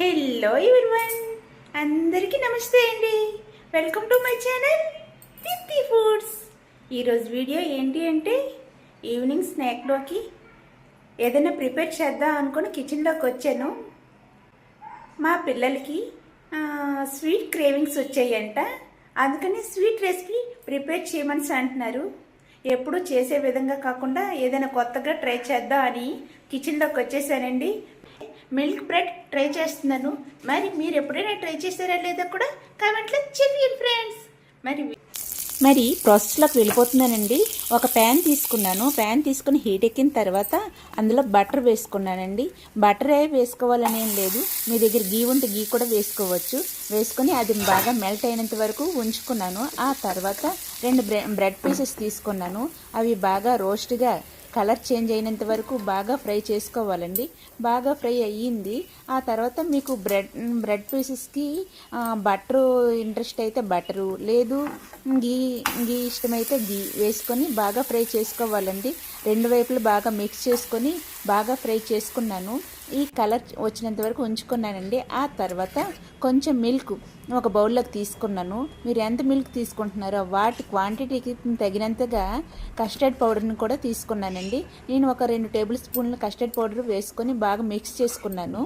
Hello everyone, అందరికీ నమస్తే అండి. Welcome to my channel Titti foods. ఈరోజు వీడియో ఏంటి అంటే ఈవినింగ్ స్నాక్లోకి ఏదైనా ప్రిపేర్ చేద్దాం అనుకుని కిచెన్లోకి వచ్చాను. మా పిల్లలకి స్వీట్ క్రేవింగ్స్ వచ్చాయంట, అందుకని స్వీట్ రెసిపీ ప్రిపేర్ చేయమని అంటున్నారు. ఎప్పుడూ చేసే విధంగా కాకుండా ఏదైనా కొత్తగా ట్రై చేద్దాం అని కిచెన్లోకి వచ్చేసానండి. మిల్క్ బ్రెడ్ ట్రై చేస్తున్నాను. మరి మీరు ఎప్పుడైనా ట్రై చేస్తారా లేదా కూడా కామెంట్లో చెప్పండి ఫ్రెండ్స్. మరి ప్రాసెస్లోకి వెళ్ళిపోతున్నానండి. ఒక ప్యాన్ తీసుకున్నాను. ప్యాన్ తీసుకుని హీట్ ఎక్కిన తర్వాత అందులో బటర్ వేసుకున్నానండి. బటరే వేసుకోవాలని ఏం లేదు, మీ దగ్గర గీ ఉంటే గీ కూడా వేసుకోవచ్చు. వేసుకొని అది బాగా మెల్ట్ అయినంత వరకు ఉంచుకున్నాను. ఆ తర్వాత 2 బ్రెడ్ పీసెస్ తీసుకున్నాను. అవి బాగా రోస్ట్గా కలర్ చేంజ్ అయినంత వరకు బాగా ఫ్రై చేసుకోవాలండి. బాగా ఫ్రై అయ్యింది. ఆ తర్వాత మీకు బ్రెడ్ పీసెస్కి బటరు ఇంట్రెస్ట్ అయితే బటరు, లేదు గీ ఇష్టమైతే గీ వేసుకొని బాగా ఫ్రై చేసుకోవాలండి. 2 వైపులు బాగా మిక్స్ చేసుకొని బాగా ఫ్రై చేసుకున్నాను. ఈ కలర్ వచ్చినంత వరకు ఉంచుకున్నానండి. ఆ తర్వాత కొంచెం మిల్క్ ఒక బౌల్లోకి తీసుకున్నాను. మీరు ఎంత మిల్క్ తీసుకుంటున్నారో వాటి క్వాంటిటీకి తగినంతగా కస్టర్డ్ పౌడర్ని కూడా తీసుకున్నానండి. నేను ఒక 2 టేబుల్ స్పూన్ల కస్టర్డ్ పౌడర్ వేసుకొని బాగా మిక్స్ చేసుకున్నాను.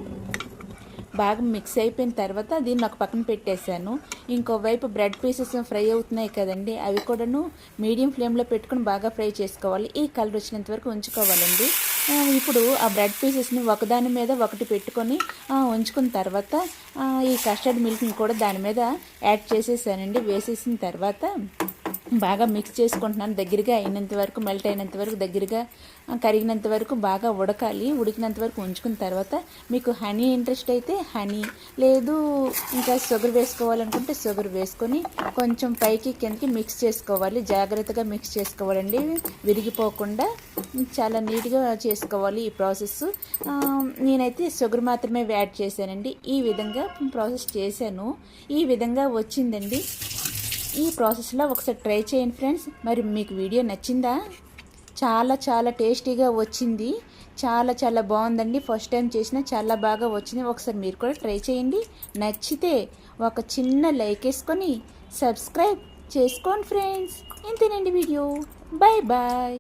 బాగా మిక్స్ అయిపోయిన తర్వాత దీన్ని ఒక పక్కన పెట్టేశాను. ఇంకోవైపు బ్రెడ్ పీసెస్ ఫ్రై అవుతున్నాయి కదండి, అవి కూడాను మీడియం ఫ్లేమ్లో పెట్టుకుని బాగా ఫ్రై చేసుకోవాలి. ఈ కలర్ వచ్చినంత వరకు ఉంచుకోవాలండి. ఇప్పుడు ఆ బ్రెడ్ పీసెస్ని ఒకదాని మీద ఒకటి పెట్టుకొని ఉంచుకున్న తర్వాత ఈ కస్టర్డ్ మిల్క్ని కూడా దాని మీద యాడ్ చేసేసానండి. వేసేసిన తర్వాత బాగా మిక్స్ చేసుకుంటున్నాను. దగ్గరగా అయినంత వరకు, మెల్ట్ అయినంత వరకు, దగ్గరగా కరిగినంత వరకు బాగా ఉడకాలి. ఉడికినంత వరకు ఉంచుకున్న తర్వాత మీకు హనీ ఇంట్రెస్ట్ అయితే హనీ, లేదు ఇంకా షుగర్ వేసుకోవాలనుకుంటే షుగర్ వేసుకొని కొంచెం పైకి కిందకి మిక్స్ చేసుకోవాలి. జాగ్రత్తగా మిక్స్ చేసుకోవాలండి, విరిగిపోకుండా చాలా నీట్గా చేసుకోవాలి ఈ ప్రాసెస్. నేనైతే షుగర్ మాత్రమే యాడ్ చేశానండి. ఈ విధంగా ప్రాసెస్ చేశాను. ఈ విధంగా వచ్చిందండి. ఈ ప్రాసెస్లో ఒకసారి ట్రై చేయండి ఫ్రెండ్స్. మరి మీకు వీడియో నచ్చిందా? చాలా చాలా టేస్టీగా వచ్చింది. చాలా బాగుందండి. ఫస్ట్ టైం చేసినా చాలా బాగా వచ్చింది. ఒకసారి మీరు కూడా ట్రై చేయండి. నచ్చితే ఒక చిన్న లైక్ వేసుకొని సబ్స్క్రైబ్ చేసుకోండి ఫ్రెండ్స్. ఇంతేనండి వీడియో. Bye bye.